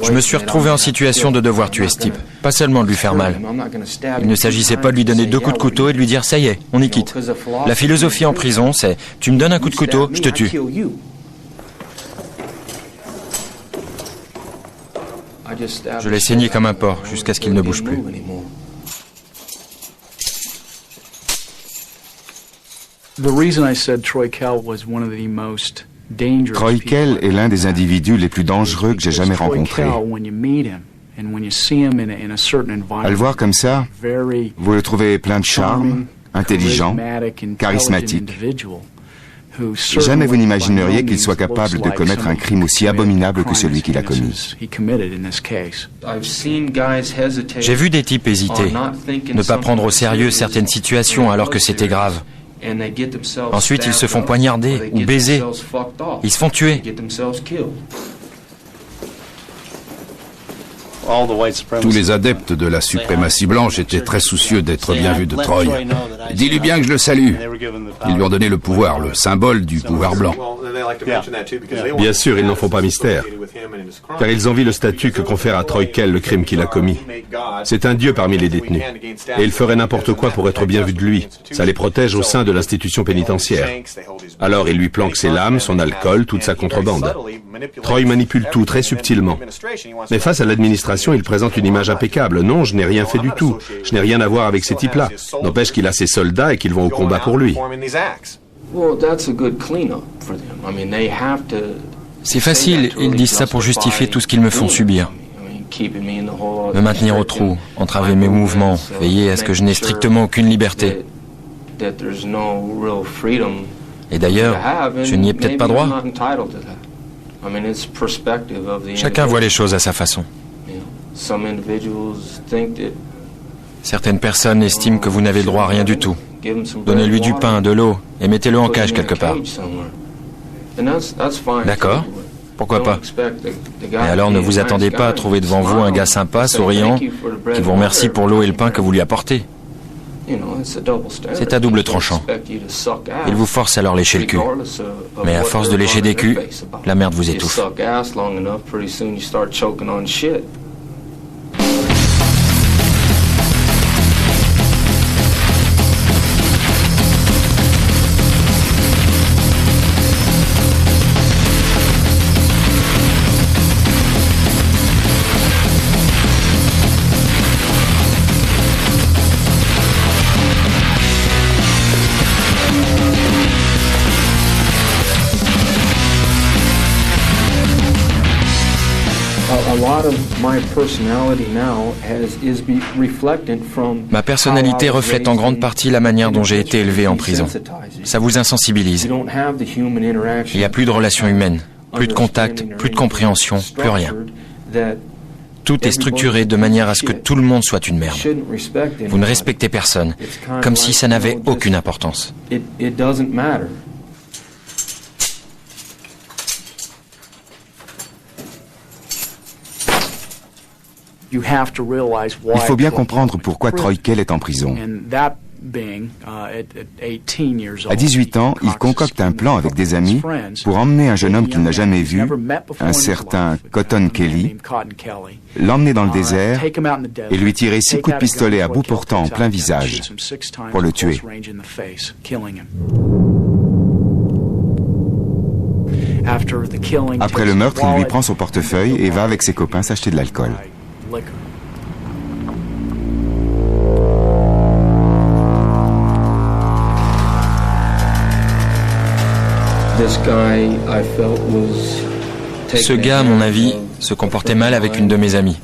Je me suis retrouvé en situation de devoir tuer ce type, pas seulement de lui faire mal. Il ne s'agissait pas de lui donner 2 coups de couteau et de lui dire « ça y est, on y quitte ». La philosophie en prison, c'est « tu me donnes un coup de couteau, je te tue ». Je l'ai saigné comme un porc jusqu'à ce qu'il ne bouge plus. Troy Kell est l'un des individus les plus dangereux que j'ai jamais rencontrés. À le voir comme ça, vous le trouvez plein de charme, intelligent, charismatique. Jamais vous n'imagineriez qu'il soit capable de commettre un crime aussi abominable que celui qu'il a commis. J'ai vu des types hésiter, ne pas prendre au sérieux certaines situations alors que c'était grave. Ensuite, ils se font poignarder ou baiser. Ils se font tuer. Tous les adeptes de la suprématie blanche étaient très soucieux d'être bien vus de Troy. Dis-lui bien que je le salue. Ils lui ont donné le pouvoir, le symbole du pouvoir blanc. Bien sûr, ils n'en font pas mystère, car ils envient le statut que confère à Troy Kell le crime qu'il a commis. C'est un dieu parmi les détenus, et ils feraient n'importe quoi pour être bien vus de lui. Ça les protège au sein de l'institution pénitentiaire. Alors il lui planque ses lames, son alcool, toute sa contrebande. Troy manipule tout très subtilement. Mais face à l'administration, il présente une image impeccable. Non, je n'ai rien fait du tout. Je n'ai rien à voir avec ces types-là. N'empêche qu'il a ses soldats et qu'ils vont au combat pour lui. C'est facile, ils disent ça pour justifier tout ce qu'ils me font subir. Me maintenir au trou, entraver mes mouvements, veiller à ce que je n'ai strictement aucune liberté. Et d'ailleurs, je n'y ai peut-être pas droit. Chacun voit les choses à sa façon. Certaines personnes estiment que vous n'avez droit à rien du tout. Donnez-lui du pain, de l'eau, et mettez-le en cage quelque part. D'accord, pourquoi pas. Et alors ne vous attendez pas à trouver devant vous un gars sympa, souriant, qui vous remercie pour l'eau et le pain que vous lui apportez. C'est à double tranchant. Il vous force à leur lécher le cul. Mais à force de lécher des culs, la merde vous étouffe. Ma personnalité reflète en grande partie la manière dont j'ai été élevé en prison. Ça vous insensibilise. Il n'y a plus de relations humaines, plus de contact, plus de compréhension, plus rien. Tout est structuré de manière à ce que tout le monde soit une merde. Vous ne respectez personne, comme si ça n'avait aucune importance. Il faut bien comprendre pourquoi Troy Kell est en prison. À 18 ans, il concocte un plan avec des amis pour emmener un jeune homme qu'il n'a jamais vu, un certain Cotton Kelly, l'emmener dans le désert et lui tirer 6 coups de pistolet à bout portant en plein visage pour le tuer. Après le meurtre, il lui prend son portefeuille et va avec ses copains s'acheter de l'alcool. Ce gars, à mon avis, se comportait mal avec une de mes amies.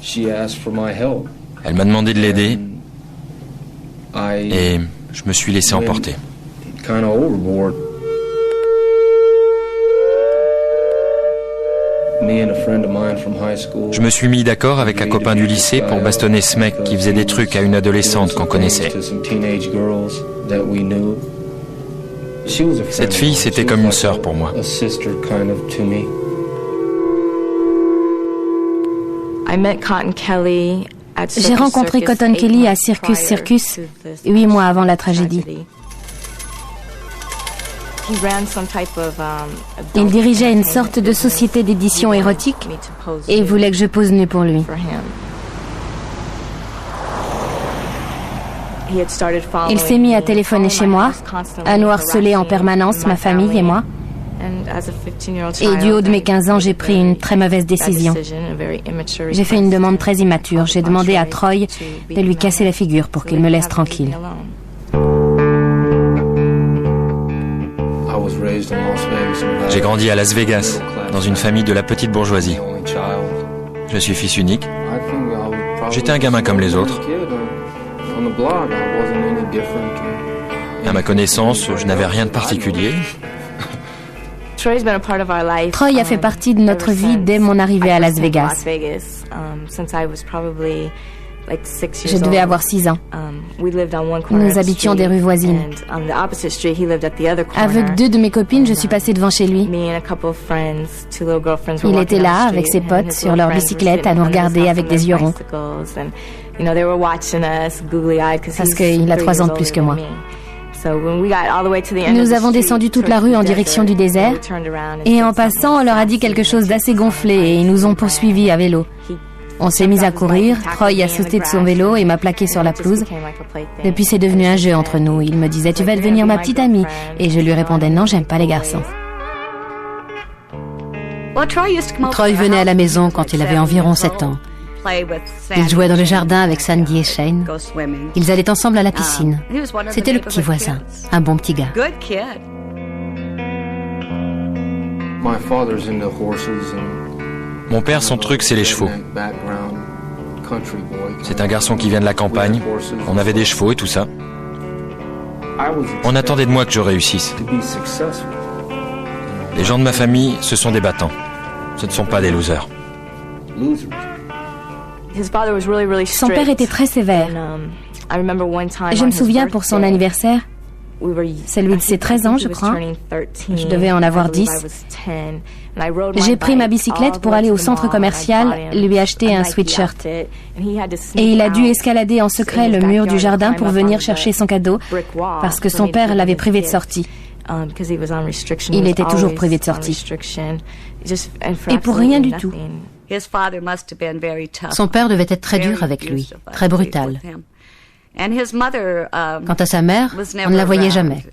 Elle m'a demandé de l'aider et je me suis laissé emporter. Je me suis mis d'accord avec un copain du lycée pour bastonner ce mec qui faisait des trucs à une adolescente qu'on connaissait. Cette fille, c'était comme une sœur pour moi. J'ai rencontré Cotton Kelly à Circus Circus 8 mois avant la tragédie. Il dirigeait une sorte de société d'édition érotique et voulait que je pose nue pour lui. Il s'est mis à téléphoner chez moi, à nous harceler en permanence, ma famille et moi. Et du haut de mes 15 ans, j'ai pris une très mauvaise décision. J'ai fait une demande très immature. J'ai demandé à Troy de lui casser la figure pour qu'il me laisse tranquille. J'ai grandi à Las Vegas, dans une famille de la petite bourgeoisie. Je suis fils unique. J'étais un gamin comme les autres. À ma connaissance, je n'avais rien de particulier. Troy a fait partie de notre vie dès mon arrivée à Las Vegas. Je devais avoir 6 ans. Nous habitions des rues voisines. Avec 2 de mes copines, je suis passée devant chez lui. Il était là, avec ses potes, sur leur bicyclette, à nous regarder avec des yeux ronds. Parce qu'il a 3 ans de plus que moi. Nous avons descendu toute la rue en direction du désert et en passant, on leur a dit quelque chose d'assez gonflé et ils nous ont poursuivis à vélo. On s'est mis à courir, Troy a sauté de son vélo et m'a plaqué sur la pelouse. Depuis, c'est devenu un jeu entre nous. Il me disait « Tu vas devenir ma petite amie » et je lui répondais « Non, j'aime pas les garçons ». Troy venait à la maison quand il avait environ 7 ans. Il jouait dans le jardin avec Sandy et Shane. Ils allaient ensemble à la piscine. C'était le petit voisin, un bon petit gars. Mon père, son truc, c'est les chevaux. C'est un garçon qui vient de la campagne. On avait des chevaux et tout ça. On attendait de moi que je réussisse. Les gens de ma famille, ce sont des battants. Ce ne sont pas des losers. Son père était très sévère. Je me souviens pour son anniversaire, celui de ses 13 ans, je crois. Je devais en avoir 10. J'ai pris ma bicyclette pour aller au centre commercial, lui acheter un sweatshirt. Et il a dû escalader en secret le mur du jardin pour venir chercher son cadeau, parce que son père l'avait privé de sortie. Il était toujours privé de sortie. Et pour rien du tout. Son père devait être très dur avec lui, très brutal. Quant à sa mère, on ne la voyait jamais.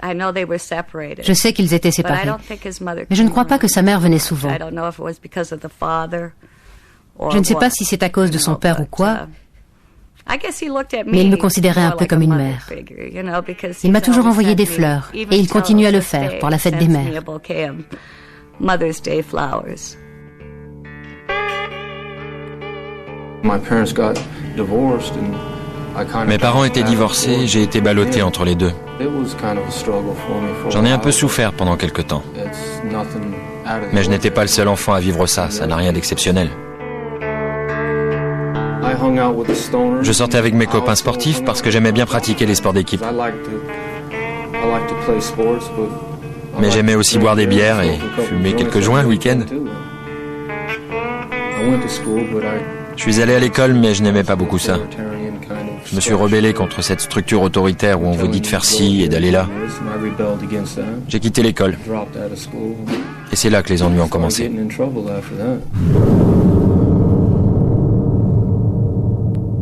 Je sais qu'ils étaient séparés, mais je ne crois pas que sa mère venait souvent. Je ne sais pas si c'est à cause de son père ou quoi, mais il me considérait un peu comme une mère. Il m'a toujours envoyé des fleurs, et il continue à le faire pour la fête des mères. Mes parents étaient divorcés, j'ai été ballotté entre les deux. J'en ai un peu souffert pendant quelque temps. Mais je n'étais pas le seul enfant à vivre ça n'a rien d'exceptionnel. Je sortais avec mes copains sportifs parce que j'aimais bien pratiquer les sports d'équipe. Mais j'aimais aussi boire des bières et fumer quelques joints le week-end. Je suis allé à l'école, mais je n'aimais pas beaucoup ça. Je me suis rebellé contre cette structure autoritaire où on vous dit de faire ci et d'aller là. J'ai quitté l'école. Et c'est là que les ennuis ont commencé.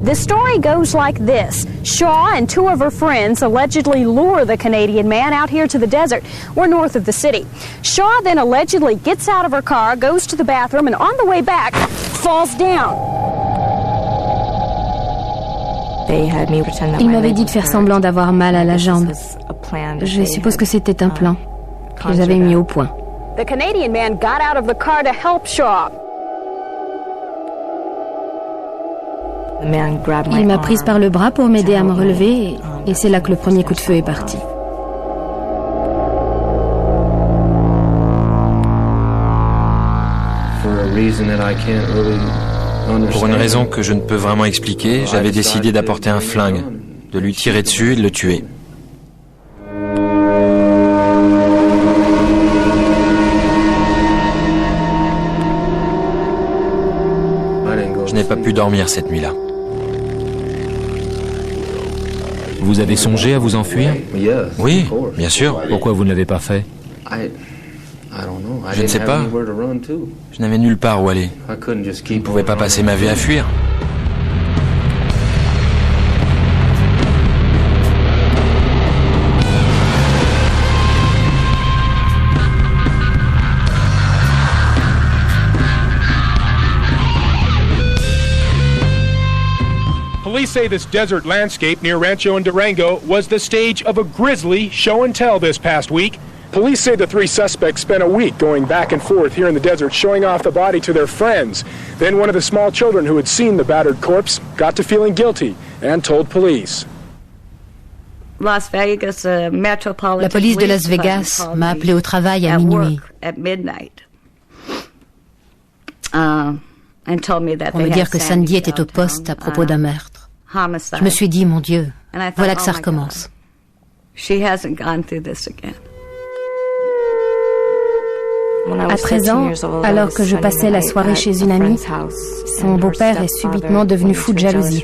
The story goes like this. Shaw and 2 of her friends allegedly lure the Canadian man out here to the desert. We're north of the city. Shaw then allegedly gets out of her car, goes to the bathroom, and on the way back, falls down. Il m'avait dit de faire semblant d'avoir mal à la jambe. Je suppose que c'était un plan qu'ils avaient mis au point. The Canadian man got out of the car to help Shaw. Il m'a prise par le bras pour m'aider à me relever et c'est là que le premier coup de feu est parti. Pour une raison que je ne peux vraiment expliquer, j'avais décidé d'apporter un flingue, de lui tirer dessus et de le tuer. Je n'ai pas pu dormir cette nuit-là. Vous avez songé à vous enfuir? Oui, bien sûr. Pourquoi vous ne l'avez pas fait? Je ne sais pas. Je n'avais nulle part où aller. Je ne pouvais pas passer ma vie à fuir. Police say this desert landscape near Rancho and Durango was the stage of a grisly show and tell this past week. Police say the three suspects spent a week going back and forth here in the desert showing off the body to their friends. Then one of the small children who had seen the battered corpse got to feeling guilty and told police. La police de Las Vegas m'a appelé au travail à minuit pour me dire que Sandy était au poste à propos d'un meurtre. Je me suis dit, mon Dieu, voilà que ça recommence. À 13 ans, alors que je passais la soirée chez une amie, son beau-père est subitement devenu fou de jalousie.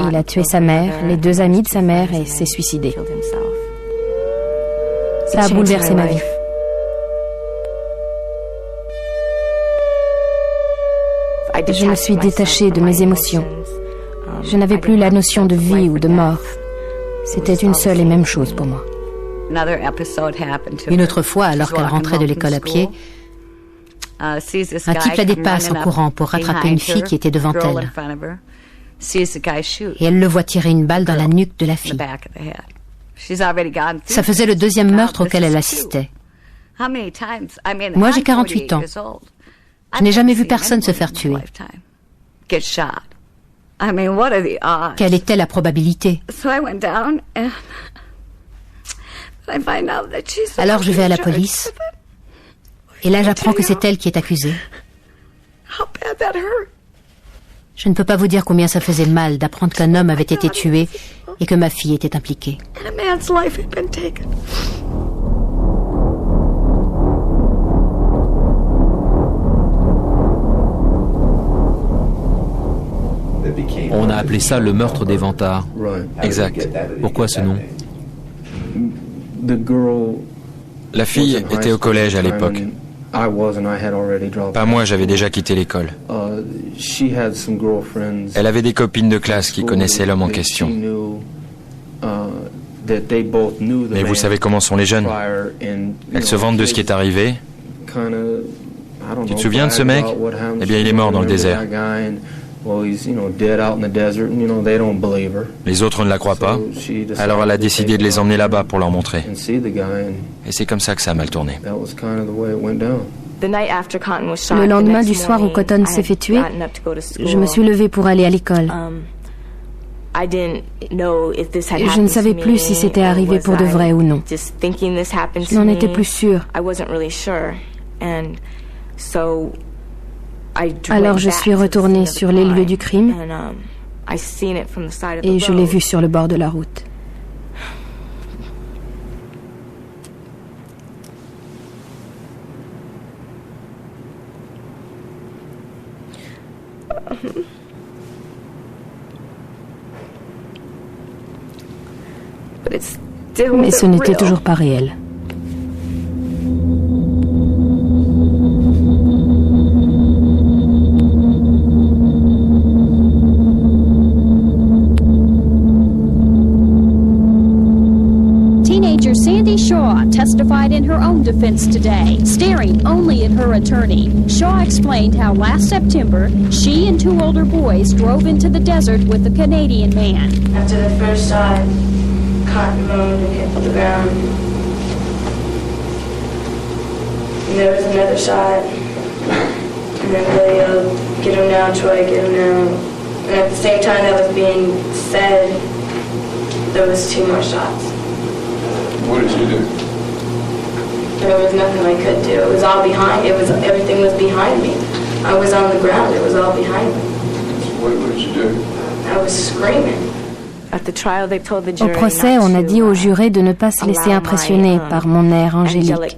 Il a tué sa mère, les deux amis de sa mère et s'est suicidé. Ça a bouleversé ma vie. Je me suis détachée de mes émotions. Je n'avais plus la notion de vie ou de mort. C'était une seule et même chose pour moi. Une autre fois, alors qu'elle rentrait de l'école à pied, un type la dépasse en courant pour rattraper une fille qui était devant elle. Et elle le voit tirer une balle dans la nuque de la fille. Ça faisait le deuxième meurtre auquel elle assistait. Moi, j'ai 48 ans. Je n'ai jamais vu personne se faire tuer. Quelle était la probabilité? Alors je vais à la police. Et là, j'apprends que c'est elle qui est accusée. Je ne peux pas vous dire combien ça faisait mal d'apprendre qu'un homme avait été tué et que ma fille était impliquée. On a appelé ça le meurtre des vantards. Exact. Pourquoi ce nom? La fille était au collège à l'époque. Pas moi, j'avais déjà quitté l'école. Elle avait des copines de classe qui connaissaient l'homme en question. Mais vous savez comment sont les jeunes. Elles se vantent de ce qui est arrivé. Tu te souviens de ce mec? Eh bien, il est mort dans le désert. Les autres ne la croient pas, alors elle a décidé de les emmener là-bas pour leur montrer. Et c'est comme ça que ça a mal tourné. Le lendemain du soir où Cotton s'est fait tuer, je me suis levée pour aller à l'école. Je ne savais plus si c'était arrivé pour de vrai ou non. Je n'en étais plus sûre. Alors je suis retournée sur les lieux du crime et je l'ai vu sur le bord de la route. Mais ce n'était toujours pas réel. Sandy Shaw testified in her own defense today, staring only at her attorney. Shaw explained how last September, she and two older boys drove into the desert with the Canadian man. After the first shot, Cotton moaned and hit the ground. And there was shot. And then really yelled, "Get him now, Troy, get him now." And at the same time that was being said, there was 2 more shots. What did you do? There was nothing I could do. It was all behind. Everything was behind me. I was on the ground. It was all behind me. What did you do? I was screaming. Au procès, on a dit aux jurés de ne pas se laisser impressionner par mon air angélique,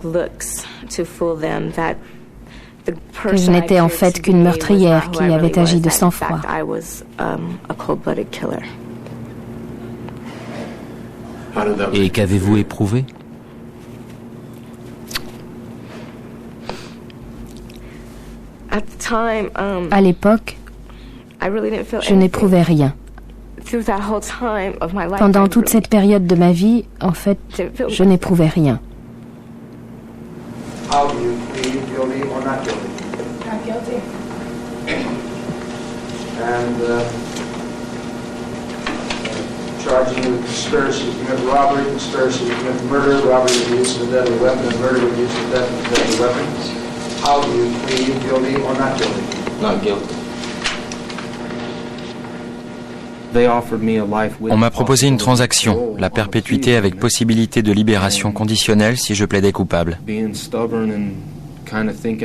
que je n'étais en fait qu'une meurtrière qui avait agi de sang-froid. Et qu'avez-vous éprouvé? À l'époque, je n'éprouvais rien. Pendant toute cette période de ma vie, en fait, je n'éprouvais rien. How do you plead guilty or not guilty? Not guilty. And charging you with conspiracy to commit robbery, conspiracy to commit murder, robbery with the use of a deadly weapon, and murder with the use of a deadly weapon. How do you plead guilty or not guilty? Not guilty. On m'a proposé une transaction, la perpétuité avec possibilité de libération conditionnelle si je plaidais coupable.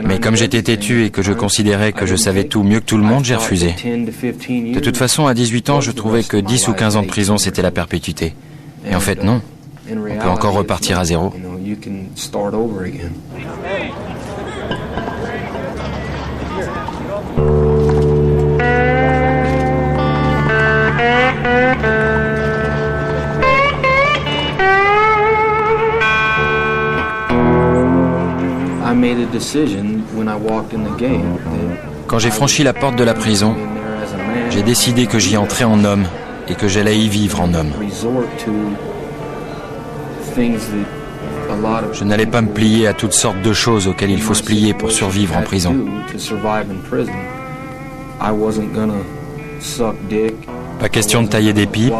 Mais comme j'étais têtu et que je considérais que je savais tout mieux que tout le monde, j'ai refusé. De toute façon, à 18 ans, je trouvais que 10 ou 15 ans de prison, c'était la perpétuité. Et en fait, non. On peut encore repartir à zéro. Quand j'ai franchi la porte de la prison, j'ai décidé que j'y entrais en homme et que j'allais y vivre en homme. Je n'allais pas me plier à toutes sortes de choses auxquelles il faut se plier pour survivre en prison. Pas question de tailler des pipes,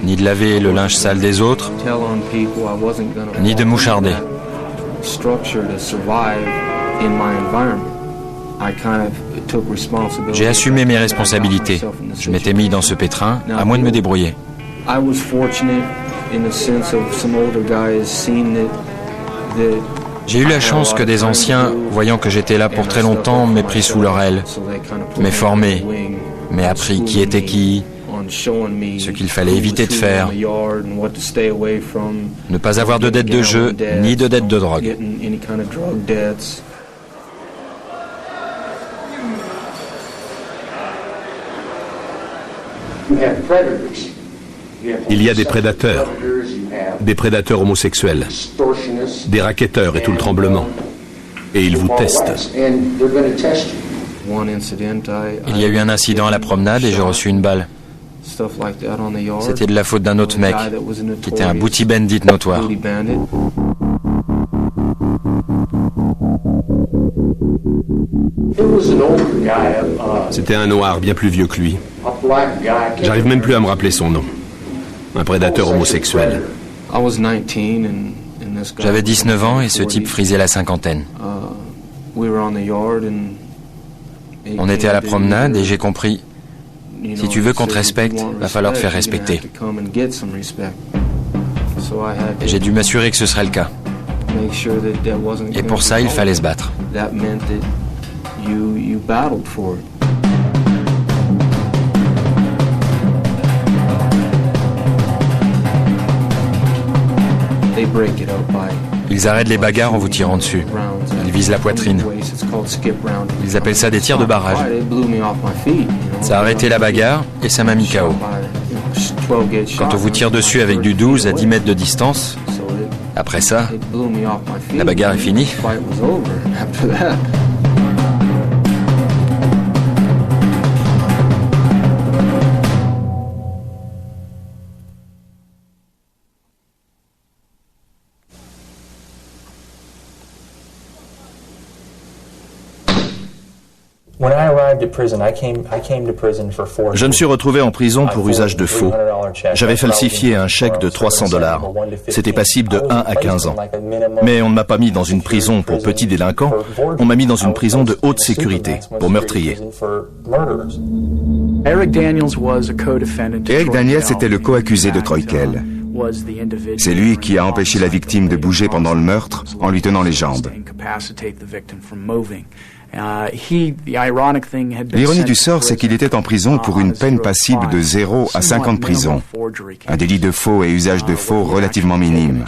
ni de laver le linge sale des autres, ni de moucharder. J'ai assumé mes responsabilités. Je m'étais mis dans ce pétrin, à moi de me débrouiller. J'ai eu la chance que des anciens, voyant que j'étais là pour très longtemps, m'aient pris sous leur aile, m'aient formé, m'aient appris qui était qui, ce qu'il fallait éviter de faire, ne pas avoir de dette de jeu, ni de dette de drogue. Il y a des prédateurs homosexuels, des racketteurs et tout le tremblement. Et ils vous testent. Il y a eu un incident à la promenade et j'ai reçu une balle. C'était de la faute d'un autre mec, qui était un booty bandit notoire. C'était un noir bien plus vieux que lui. J'arrive même plus à me rappeler son nom. Un prédateur homosexuel. J'avais 19 ans et ce type frisait la cinquantaine. On était à la promenade et j'ai compris, si tu veux qu'on te respecte, va falloir te faire respecter. Et j'ai dû m'assurer que ce serait le cas. Et pour ça, il fallait se battre. Ils arrêtent les bagarres en vous tirant dessus. Ils visent la poitrine. Ils appellent ça des tirs de barrage. Ça a arrêté la bagarre et ça m'a mis KO. Quand on vous tire dessus avec du 12 à 10 mètres de distance, après ça, la bagarre est finie. Je me suis retrouvé en prison pour usage de faux. J'avais falsifié un chèque de $300. C'était passible de 1 à 15 ans. Mais on ne m'a pas mis dans une prison pour petits délinquants, on m'a mis dans une prison de haute sécurité, pour meurtriers. Eric Daniels était le co-accusé de Troy Kell. C'est lui qui a empêché la victime de bouger pendant le meurtre en lui tenant les jambes. L'ironie du sort, c'est qu'il était en prison pour une peine passible de 0 à 5 ans de prison. Un délit de faux et usage de faux relativement minime.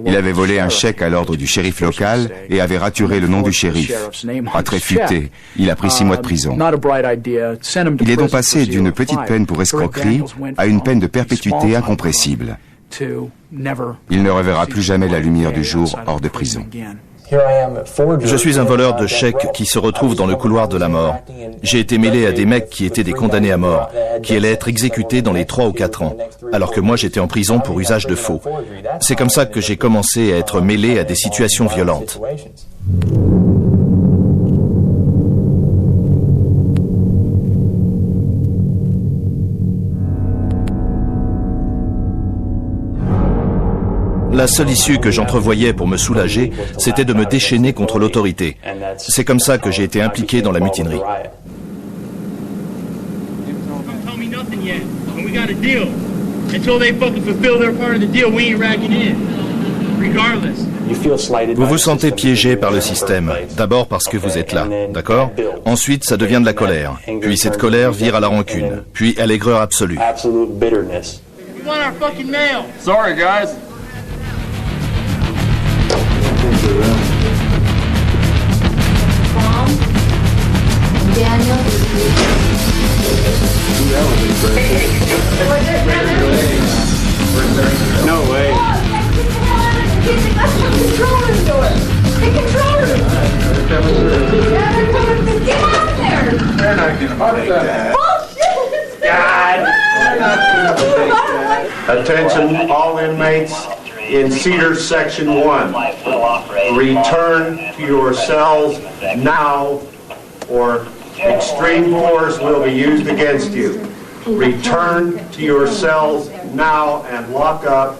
Il avait volé un chèque à l'ordre du shérif local et avait raturé le nom du shérif. Pas très futé, il a pris 6 mois de prison. Il est donc passé d'une petite peine pour escroquerie à une peine de perpétuité incompressible. Il ne reverra plus jamais la lumière du jour hors de prison. Je suis un voleur de chèques qui se retrouve dans le couloir de la mort. J'ai été mêlé à des mecs qui étaient des condamnés à mort, qui allaient être exécutés dans les 3 ou 4 ans, alors que moi j'étais en prison pour usage de faux. C'est comme ça que j'ai commencé à être mêlé à des situations violentes. La seule issue que j'entrevoyais pour me soulager, c'était de me déchaîner contre l'autorité. C'est comme ça que j'ai été impliqué dans la mutinerie. Vous vous sentez piégé par le système, d'abord parce que vous êtes là, d'accord? Ensuite, ça devient de la colère. Puis cette colère vire à la rancune, puis à l'aigreur absolue. Sorry, guys. No way. Attention, all inmates in Cedar Section 1. Return to your cells now, or extreme force will be used against you. Return to your cells now and lock up,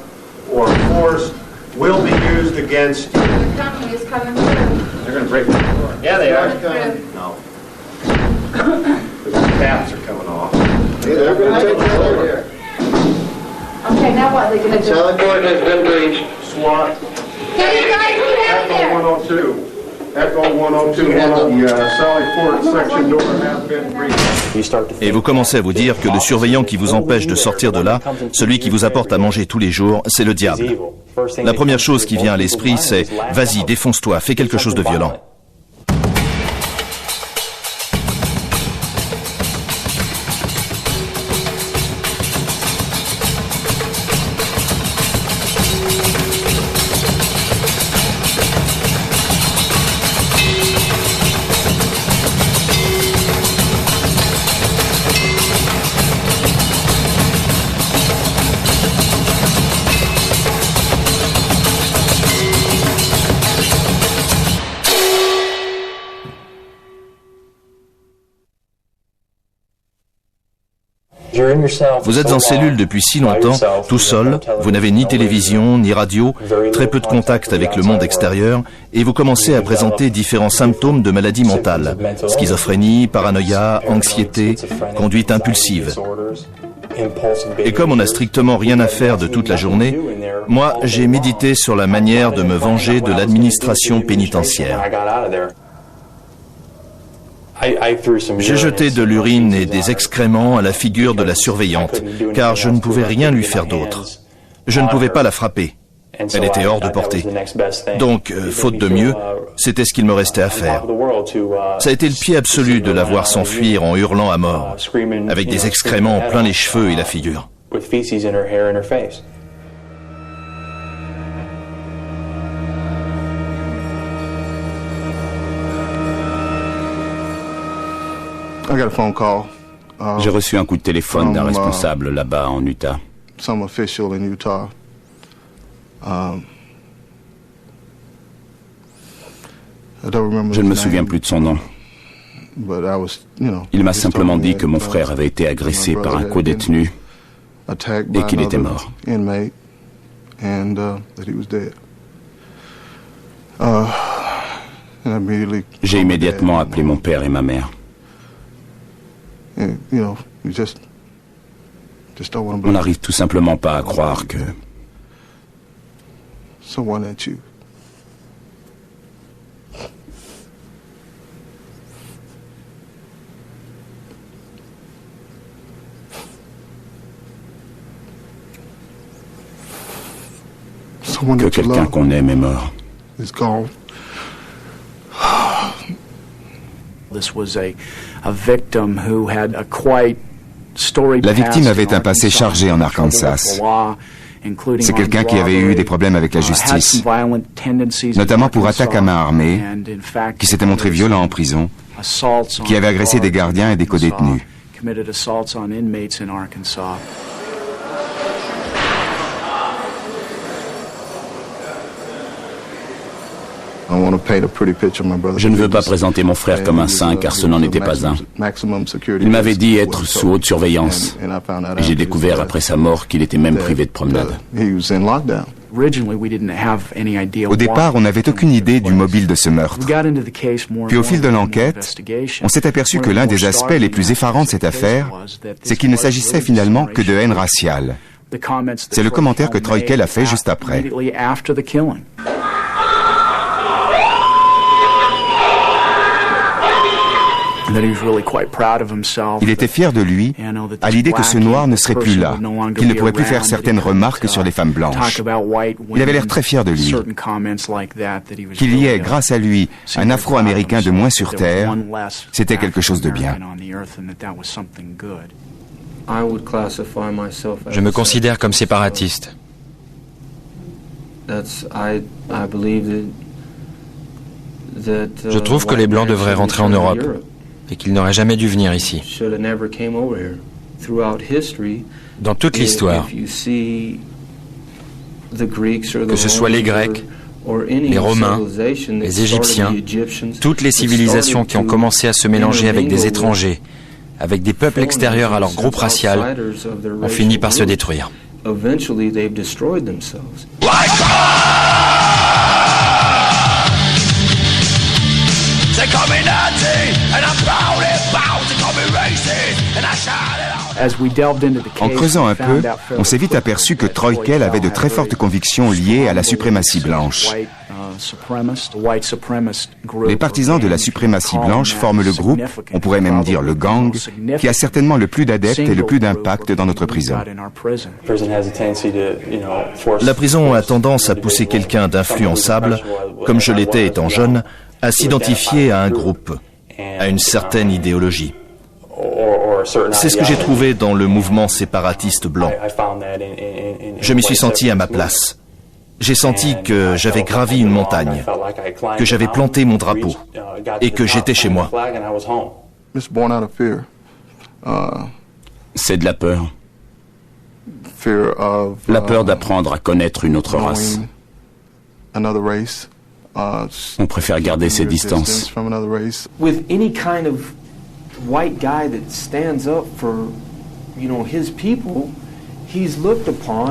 or force will be used against you. They're going to break the door. Yeah, they are. No. The caps are coming off. Yeah, they're going to take the door here. Okay, now what? They're going to do? Sally Boyd has been breached. SWAT. Get you guys get out there! Echo 102. Echo 102. The Sally Ford section door has been breached. Et vous commencez à vous dire que le surveillant qui vous empêche de sortir de là, celui qui vous apporte à manger tous les jours, c'est le diable. La première chose qui vient à l'esprit, c'est « Vas-y, défonce-toi, fais quelque chose de violent ». Vous êtes en cellule depuis si longtemps, tout seul, vous n'avez ni télévision, ni radio, très peu de contact avec le monde extérieur, et vous commencez à présenter différents symptômes de maladie mentale, schizophrénie, paranoïa, anxiété, conduite impulsive. Et comme on n'a strictement rien à faire de toute la journée, moi j'ai médité sur la manière de me venger de l'administration pénitentiaire. J'ai jeté de l'urine et des excréments à la figure de la surveillante, car je ne pouvais rien lui faire d'autre. Je ne pouvais pas la frapper. Elle était hors de portée. Donc, faute de mieux, c'était ce qu'il me restait à faire. Ça a été le pied absolu de la voir s'enfuir en hurlant à mort, avec des excréments plein les cheveux et la figure. J'ai reçu un coup de téléphone d'un responsable là-bas en Utah. Je ne me souviens plus de son nom. Il m'a simplement dit que mon frère avait été agressé par un co-détenu et qu'il était mort. J'ai immédiatement appelé mon père et ma mère. On n'arrive tout simplement pas à croire que... que quelqu'un qu'on aime est mort. La victime avait un passé chargé en Arkansas. C'est quelqu'un qui avait eu des problèmes avec la justice, notamment pour attaque à main armée, qui s'était montré violent en prison, qui avait agressé des gardiens et des codétenus. Je ne veux pas présenter mon frère comme un saint, car ce n'en était pas un. Il m'avait dit être sous haute surveillance. Et j'ai découvert après sa mort qu'il était même privé de promenade. Au départ, on n'avait aucune idée du mobile de ce meurtre. Puis au fil de l'enquête, on s'est aperçu que l'un des aspects les plus effarants de cette affaire, c'est qu'il ne s'agissait finalement que de haine raciale. C'est le commentaire que Troy Kell a fait juste après. Il était fier de lui à l'idée que ce noir ne serait plus là, qu'il ne pourrait plus faire certaines remarques sur les femmes blanches. Il avait l'air très fier de lui. Qu'il y ait, grâce à lui, un Afro-Américain de moins sur Terre, c'était quelque chose de bien. Je me considère comme séparatiste. Je trouve que les Blancs devraient rentrer en Europe et qu'ils n'auraient jamais dû venir ici. Dans toute l'histoire, que ce soit les Grecs, les Romains, les Égyptiens, toutes les civilisations qui ont commencé à se mélanger avec des étrangers, avec des peuples extérieurs à leur groupe racial, ont fini par se détruire. En creusant un peu, on s'est vite aperçu que Troy Kell avait de très fortes convictions liées à la suprématie blanche. Les partisans de la suprématie blanche forment le groupe, on pourrait même dire le gang, qui a certainement le plus d'adeptes et le plus d'impact dans notre prison. La prison a tendance à pousser quelqu'un d'influençable, comme je l'étais étant jeune, à s'identifier à un groupe, à une certaine idéologie. C'est ce que j'ai trouvé dans le mouvement séparatiste blanc. Je m'y suis senti à ma place. J'ai senti que j'avais gravi une montagne, que j'avais planté mon drapeau et que j'étais chez moi. C'est de la peur. La peur d'apprendre à connaître une autre race. On préfère garder ses distances.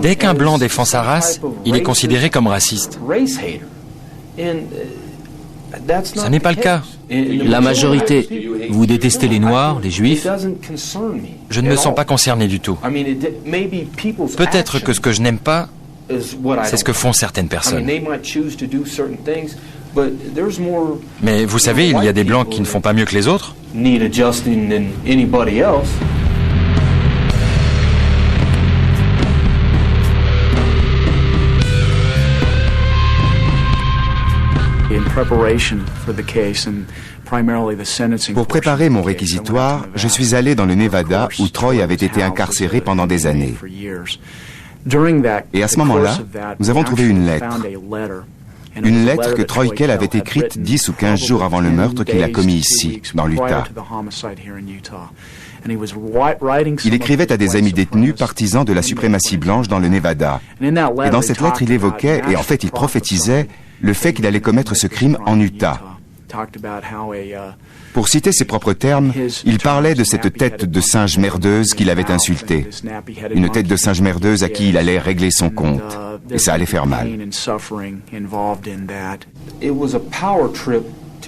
Dès qu'un blanc défend sa race, il est considéré comme raciste. Ce n'est pas le cas. La majorité, vous détestez les Noirs, les Juifs? Je ne me sens pas concerné du tout. Peut-être que ce que je n'aime pas, c'est ce que font certaines personnes. Mais vous savez, il y a des Blancs qui ne font pas mieux que les autres. Pour préparer mon réquisitoire, je suis allé dans le Nevada où Troy avait été incarcéré pendant des années. Et à ce moment-là, nous avons trouvé une lettre. Une lettre que Troy Kell avait écrite 10 ou 15 jours avant le meurtre qu'il a commis ici, dans l'Utah. Il écrivait à des amis détenus partisans de la suprématie blanche dans le Nevada. Et dans cette lettre, il évoquait, et en fait il prophétisait, le fait qu'il allait commettre ce crime en Utah. Pour citer ses propres termes, il parlait de cette tête de singe merdeuse qu'il avait insultée. Une tête de singe merdeuse à qui il allait régler son compte. Et ça allait faire mal.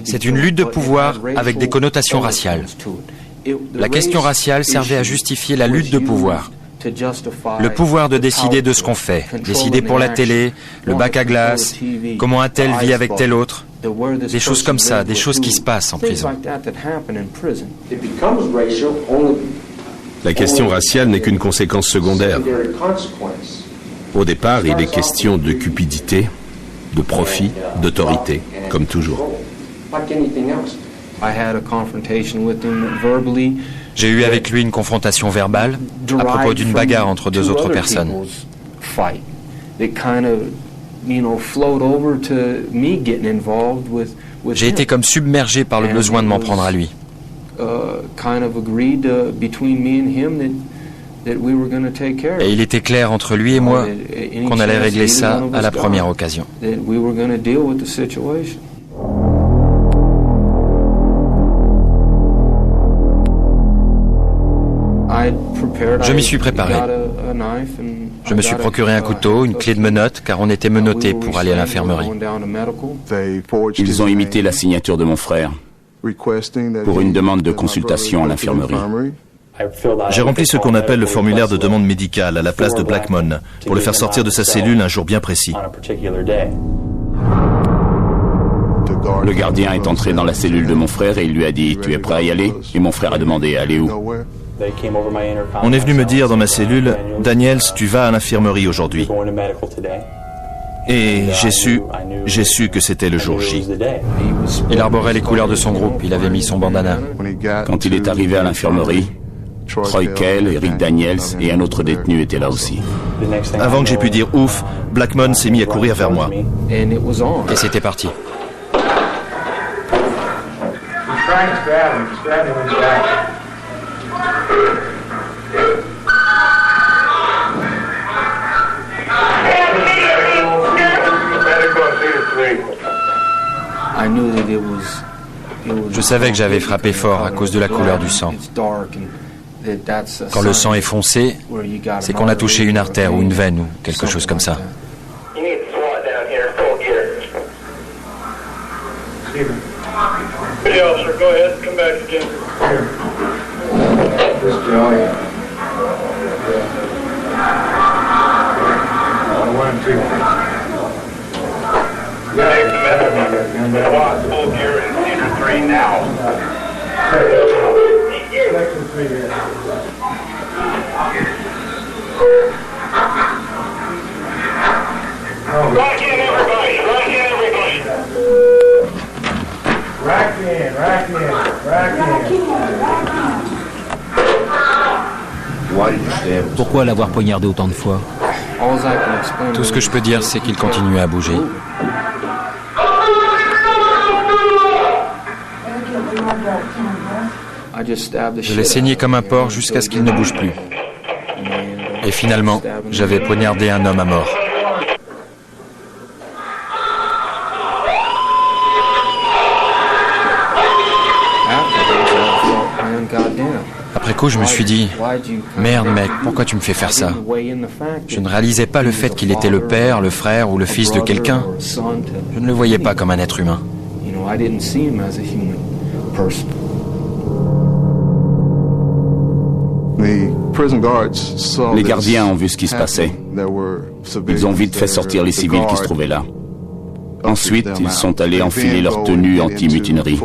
C'est une lutte de pouvoir avec des connotations raciales. La question raciale servait à justifier la lutte de pouvoir. Le pouvoir de décider de ce qu'on fait, décider pour la télé, le bac à glace, comment un tel vit avec tel autre, des choses comme ça, des choses qui se passent en prison. La question raciale n'est qu'une conséquence secondaire. Au départ, il est question de cupidité, de profit, d'autorité, comme toujours. J'ai eu avec lui une confrontation verbale à propos d'une bagarre entre deux autres personnes. J'ai été comme submergé par le besoin de m'en prendre à lui. Et il était clair entre lui et moi qu'on allait régler ça à la première occasion. Je m'y suis préparé. Je me suis procuré un couteau, une clé de menottes, car on était menottés pour aller à l'infirmerie. Ils ont imité la signature de mon frère pour une demande de consultation à l'infirmerie. J'ai rempli ce qu'on appelle le formulaire de demande médicale à la place de Blackmon pour le faire sortir de sa cellule un jour bien précis. Le gardien est entré dans la cellule de mon frère et il lui a dit « Tu es prêt à y aller ?» Et mon frère a demandé « Aller où ?» On est venu me dire dans ma cellule « Daniels, tu vas à l'infirmerie aujourd'hui. » Et j'ai su que c'était le jour J. Il arborait les couleurs de son groupe, il avait mis son bandana. Quand il est arrivé à l'infirmerie, Troy Kell, Eric Daniels et un autre détenu étaient là aussi. Avant que j'ai pu dire ouf, Blackmon s'est mis à courir vers moi. Et c'était parti. Je savais que j'avais frappé fort à cause de la couleur du sang. Quand le sang est foncé, c'est qu'on a touché une artère ou une veine ou quelque chose comme ça. Pourquoi l'avoir poignardé autant de fois? Tout ce que je peux dire, c'est qu'il continuait à bouger. Je l'ai saigné comme un porc jusqu'à ce qu'il ne bouge plus. Et finalement, j'avais poignardé un homme à mort. Après coup, je me suis dit, merde mec, pourquoi tu me fais faire ça? Je ne réalisais pas le fait qu'il était le père, le frère ou le fils de quelqu'un. Je ne le voyais pas comme un être humain. Les gardiens ont vu ce qui se passait. Ils ont vite fait sortir les civils qui se trouvaient là. Ensuite, ils sont allés enfiler leur tenue anti-mutinerie,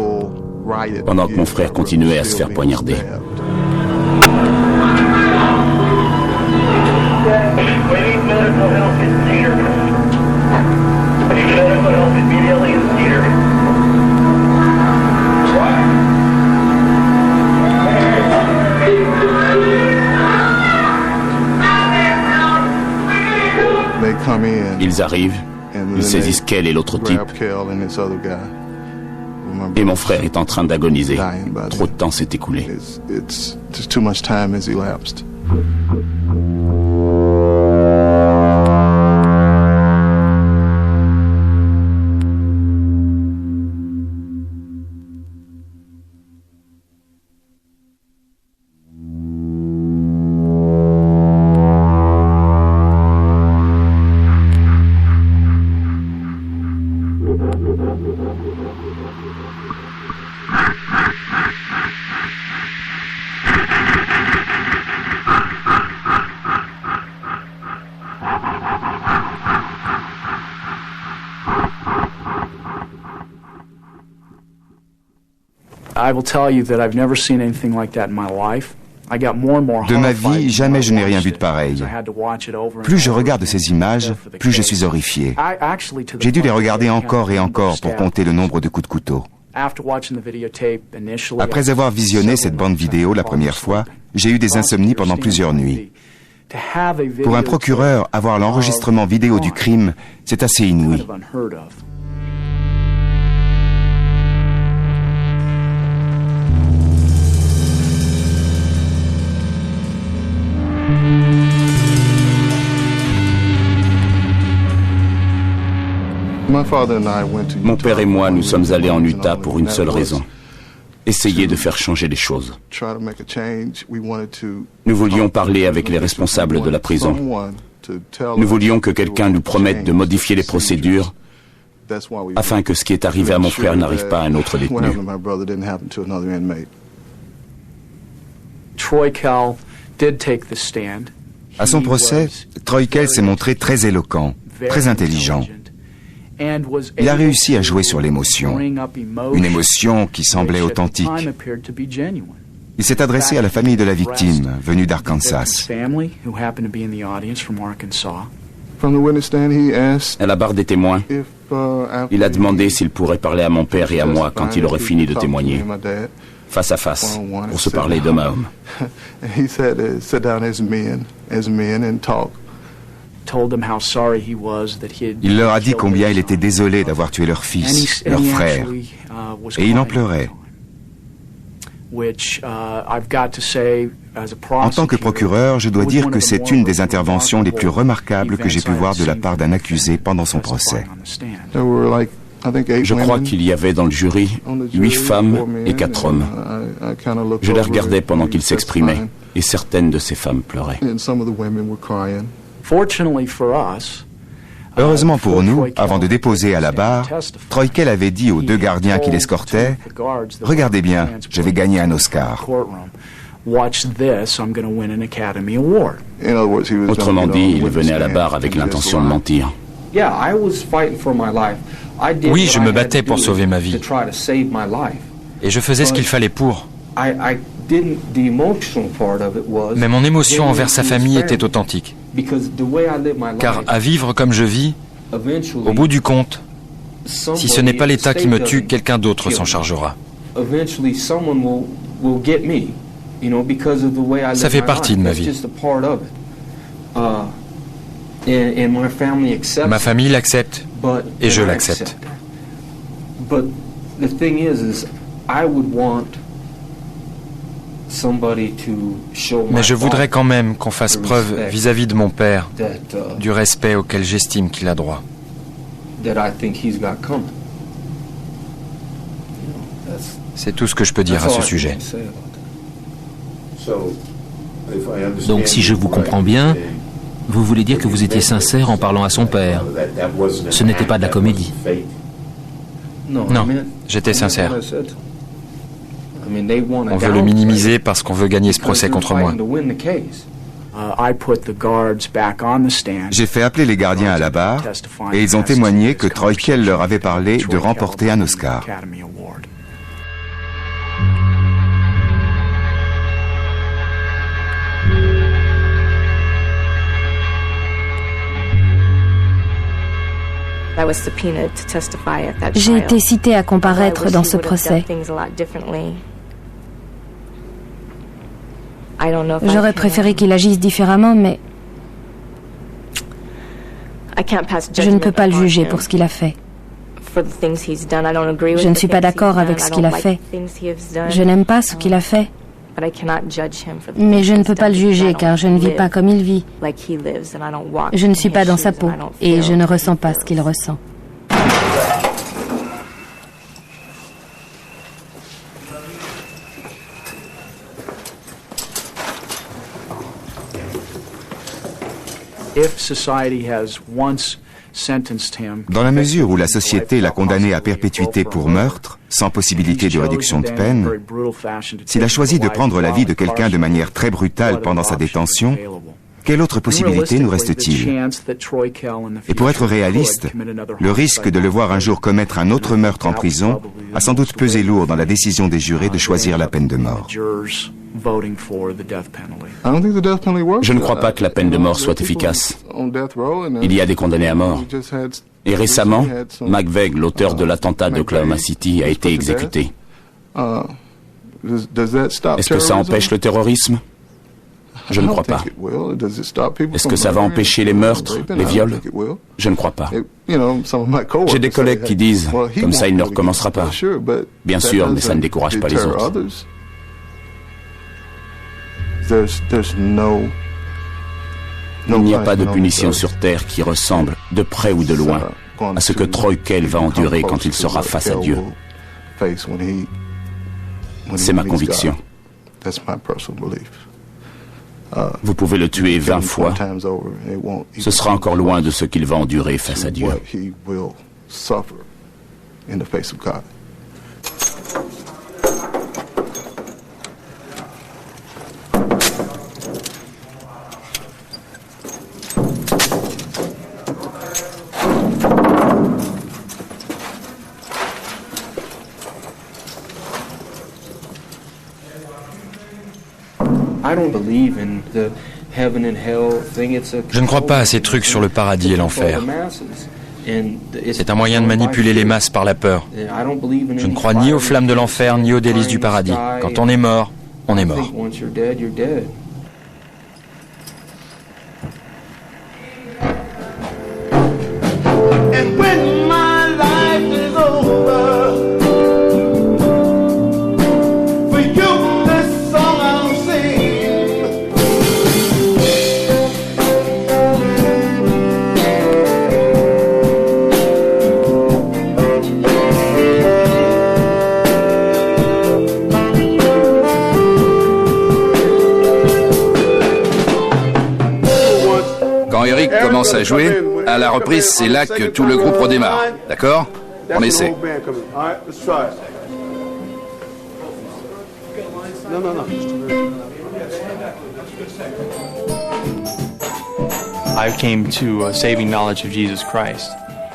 pendant que mon frère continuait à se faire poignarder. Ils arrivent, ils saisissent Kell et l'autre type, et mon frère est en train d'agoniser. Trop de temps s'est écoulé. De ma vie, jamais je n'ai rien vu de pareil. Plus je regarde ces images, plus je suis horrifié. J'ai dû les regarder encore et encore pour compter le nombre de coups de couteau. Après avoir visionné cette bande vidéo la première fois, j'ai eu des insomnies pendant plusieurs nuits. Pour un procureur, avoir l'enregistrement vidéo du crime, c'est assez inouï. Mon père et moi, nous sommes allés en Utah pour une seule raison. Essayer de faire changer les choses. Nous voulions parler avec les responsables de la prison. Nous voulions que quelqu'un nous promette de modifier les procédures afin que ce qui est arrivé à mon frère n'arrive pas à un autre détenu. À son procès, Troy Kell s'est montré très éloquent, très intelligent. Il a réussi à jouer sur l'émotion, une émotion qui semblait authentique. Il s'est adressé à la famille de la victime, venue d'Arkansas. À la barre des témoins, il a demandé s'il pourrait parler à mon père et à moi quand il aurait fini de témoigner, face à face, pour se parler d'homme à homme. Il leur a dit combien il était désolé d'avoir tué leur fils, leur frère, et il en pleurait. En tant que procureur, je dois dire que c'est une des interventions les plus remarquables que j'ai pu voir de la part d'un accusé pendant son procès. Je crois qu'il y avait dans le jury 8 femmes et 4 hommes. Je les regardais pendant qu'ils s'exprimaient, et certaines de ces femmes pleuraient. Heureusement pour nous, avant de déposer à la barre, Troy Kell avait dit aux 2 gardiens qui l'escortaient « Regardez bien, je vais gagner un Oscar ». Autrement dit, il venait à la barre avec l'intention de mentir. Oui, je me battais pour sauver ma vie. Et je faisais ce qu'il fallait pour. Mais mon émotion envers sa famille était authentique. Car à vivre comme je vis, au bout du compte, si ce n'est pas l'État qui me tue, quelqu'un d'autre s'en chargera. Ça fait partie de ma vie. Ma famille l'accepte et je l'accepte. Mais je voudrais quand même qu'on fasse preuve vis-à-vis de mon père du respect auquel j'estime qu'il a droit. C'est tout ce que je peux dire à ce sujet. Donc si je vous comprends bien, vous voulez dire que vous étiez sincère en parlant à son père. Ce n'était pas de la comédie. Non, j'étais sincère. On veut le minimiser parce qu'on veut gagner ce procès contre moi. J'ai fait appeler les gardiens à la barre et ils ont témoigné que Troy Kell leur avait parlé de remporter un Oscar. J'ai été citée à comparaître dans ce procès. J'aurais préféré qu'il agisse différemment, mais je ne peux pas le juger pour ce qu'il a fait. Je ne suis pas d'accord avec ce qu'il a fait. Je n'aime pas ce qu'il a fait. Mais je ne peux pas le juger car je ne vis pas comme il vit. Je ne suis pas dans sa peau et je ne ressens pas ce qu'il ressent. Dans la mesure où la société l'a condamné à perpétuité pour meurtre, sans possibilité de réduction de peine, s'il a choisi de prendre la vie de quelqu'un de manière très brutale pendant sa détention, Quelle autre possibilité nous reste-t-il? Et pour être réaliste, le risque de le voir un jour commettre un autre meurtre en prison a sans doute pesé lourd dans la décision des jurés de choisir la peine de mort. Je ne crois pas que la peine de mort soit efficace. Il y a des condamnés à mort. Et récemment, McVeigh, l'auteur de l'attentat d'Oklahoma City, a été exécuté. Est-ce que ça empêche le terrorisme? Je ne crois pas. Est-ce que ça va empêcher les meurtres, les viols? Je ne crois pas. J'ai des collègues qui disent, comme ça il ne recommencera pas. Bien sûr, mais ça ne décourage pas les autres. Il n'y a pas de punition sur Terre qui ressemble, de près ou de loin, à ce que Troy Kell va endurer quand il sera face à Dieu. C'est ma conviction. Vous pouvez le tuer 20 fois. Ce sera encore loin de ce qu'il va endurer face à Dieu. Je ne crois pas à ces trucs sur le paradis et l'enfer. C'est un moyen de manipuler les masses par la peur. Je ne crois ni aux flammes de l'enfer, ni aux délices du paradis. Quand on est mort, on est mort. Commence à jouer, à la reprise, c'est là que tout le groupe redémarre. D'accord? On essaie.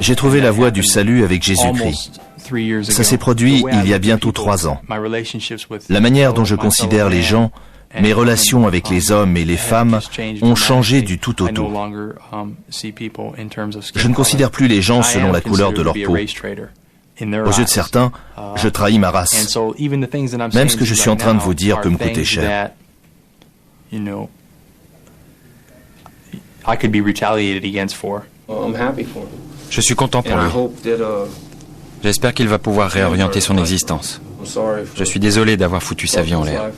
J'ai trouvé la voie du salut avec Jésus-Christ. Ça s'est produit il y a bientôt 3 ans. La manière dont je considère les gens, mes relations avec les hommes et les femmes ont changé du tout au tout. Je ne considère plus les gens selon la couleur de leur peau. Aux yeux de certains, je trahis ma race. Même ce que je suis en train de vous dire peut me coûter cher. Je suis content pour lui. J'espère qu'il va pouvoir réorienter son existence. Je suis désolé d'avoir foutu sa vie en l'air.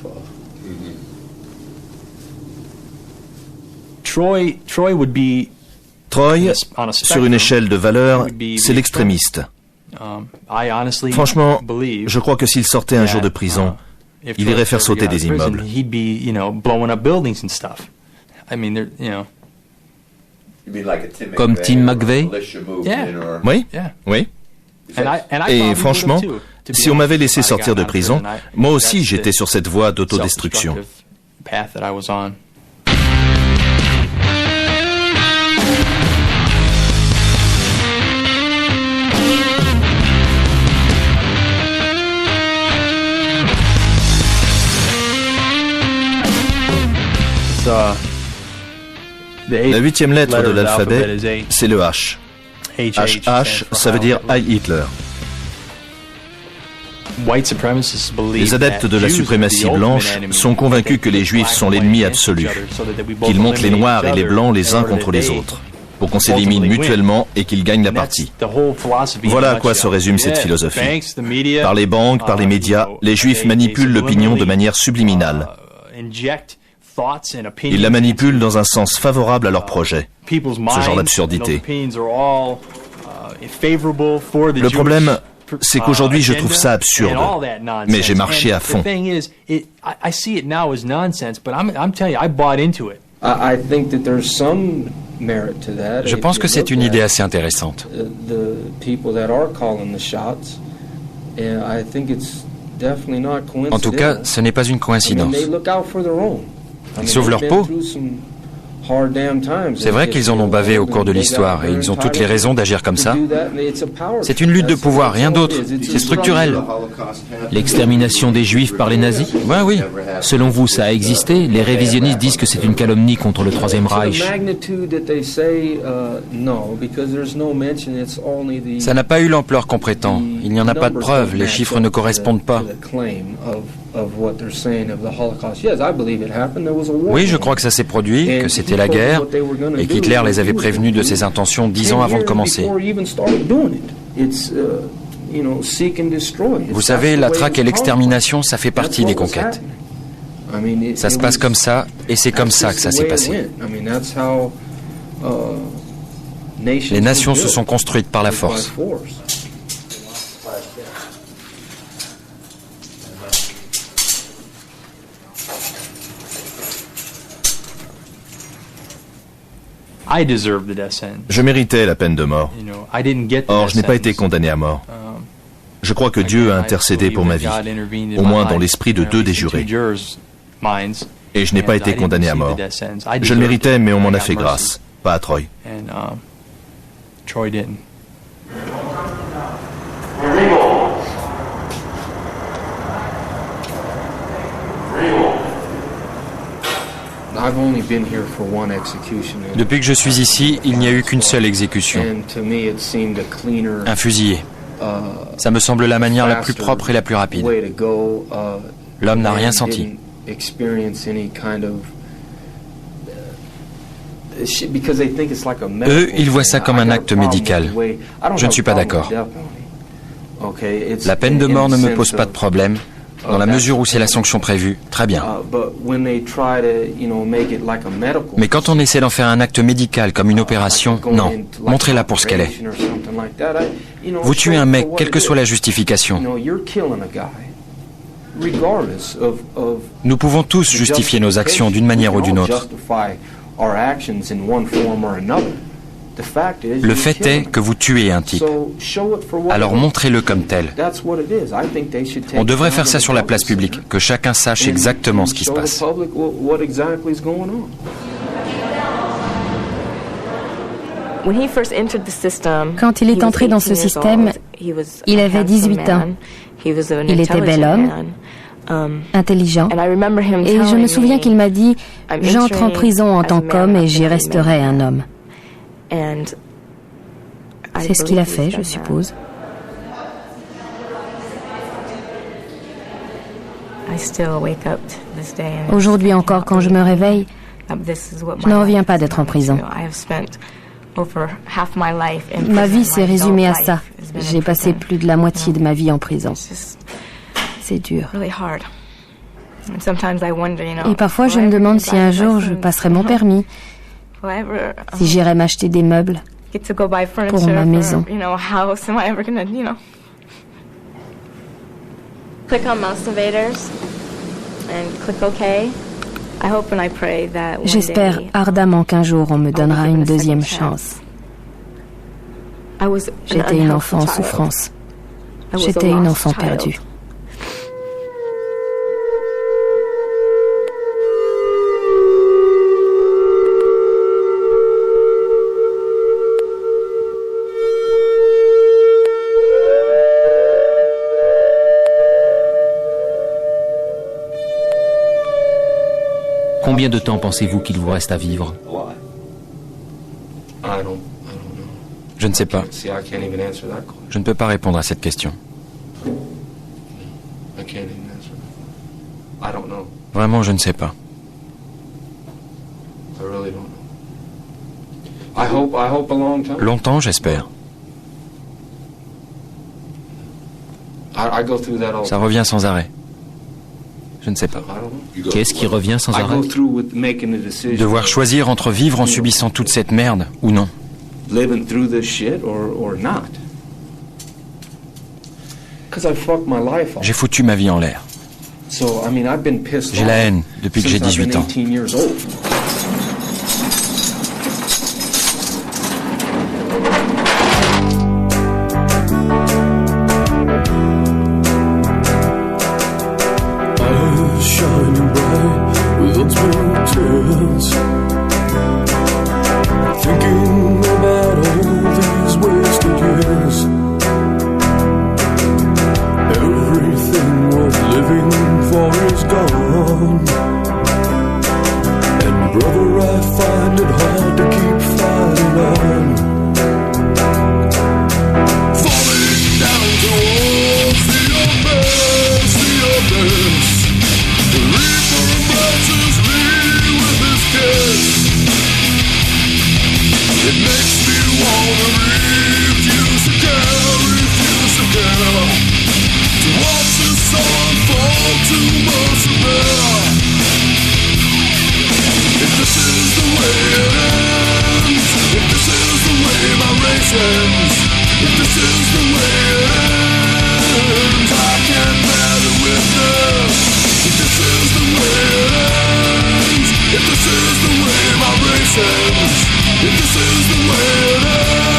Troy, sur une échelle de valeur, c'est l'extrémiste. Franchement, je crois que s'il sortait un jour de prison, il irait faire sauter des immeubles. Comme Tim McVeigh? Oui, oui. Et franchement, si on m'avait laissé sortir de prison, moi aussi j'étais sur cette voie d'autodestruction. La 8e lettre de l'alphabet, c'est le H. HH, ça veut dire Heil Hitler. Les adeptes de la suprématie blanche sont convaincus que les Juifs sont l'ennemi absolu, qu'ils montent les Noirs et les Blancs les uns contre les autres, pour qu'on s'élimine mutuellement et qu'ils gagnent la partie. Voilà à quoi se résume cette philosophie. Par les banques, par les médias, les Juifs manipulent l'opinion de manière subliminale. Ils la manipulent dans un sens favorable à leur projet. Ce genre d'absurdité. Le problème, c'est qu'aujourd'hui je trouve ça absurde, mais j'ai marché à fond. Je pense que c'est une idée assez intéressante. En tout cas, ce n'est pas une coïncidence. Ils sauvent leur peau. C'est vrai qu'ils en ont bavé au cours de l'histoire et ils ont toutes les raisons d'agir comme ça. C'est une lutte de pouvoir, rien d'autre. C'est structurel. L'extermination des Juifs par les nazis ? Ouais, oui. Selon vous, ça a existé ? Les révisionnistes disent que c'est une calomnie contre le Troisième Reich. Ça n'a pas eu l'ampleur qu'on prétend. Il n'y en a pas de preuves, les chiffres ne correspondent pas. Oui, je crois que ça s'est produit, que c'était la guerre, et qu'Hitler les avait prévenus de ses intentions 10 ans avant de commencer. Vous savez, la traque et l'extermination, ça fait partie des conquêtes. Ça se passe comme ça, et c'est comme ça que ça s'est passé. Les nations se sont construites par la force. Je méritais la peine de mort. Or, je n'ai pas été condamné à mort. Je crois que Dieu a intercédé pour ma vie, au moins dans l'esprit de 2 des jurés. Et je n'ai pas été condamné à mort. Je le méritais, mais on m'en a fait grâce, pas à Troy. Depuis que je suis ici, il n'y a eu qu'une seule exécution. Un fusillé. Ça me semble la manière la plus propre et la plus rapide. L'homme n'a rien senti. Eux, ils voient ça comme un acte médical. Je ne suis pas d'accord. La peine de mort ne me pose pas de problème. Dans la mesure où c'est la sanction prévue, très bien. Mais quand on essaie d'en faire un acte médical comme une opération, non, montrez-la pour ce qu'elle est. Vous tuez un mec, quelle que soit la justification. Nous pouvons tous justifier nos actions d'une manière ou d'une autre. Le fait est que vous tuez un type. Alors montrez-le comme tel. On devrait faire ça sur la place publique, que chacun sache exactement ce qui se passe. Quand il est entré dans ce système, il avait 18 ans. Il était bel homme, intelligent. Et je me souviens qu'il m'a dit « J'entre en prison en tant qu'homme et j'y resterai un homme ». C'est ce qu'il a fait, je suppose. Aujourd'hui encore, quand je me réveille, je n'en reviens pas d'être en prison. Ma vie s'est résumée à ça. J'ai passé plus de la moitié de ma vie en prison. C'est dur. Et parfois, je me demande si un jour je passerai mon permis, si j'irai m'acheter des meubles pour ma maison. Click on Mouse Invaders and click OK. J'espère ardemment qu'un jour on me donnera une deuxième chance. J'étais une enfant en souffrance. J'étais une enfant perdue. Combien de temps pensez-vous qu'il vous reste à vivre? Je ne sais pas. Je ne peux pas répondre à cette question. Vraiment, je ne sais pas. Longtemps, j'espère. Ça revient sans arrêt. Je ne sais pas. Qu'est-ce qui revient sans arrêt? Devoir choisir entre vivre en subissant toute cette merde ou non. J'ai foutu ma vie en l'air. J'ai la haine depuis que j'ai 18 ans. Shining bright with unspoiled tales. If this is the way my race ends, if this is the way it ends.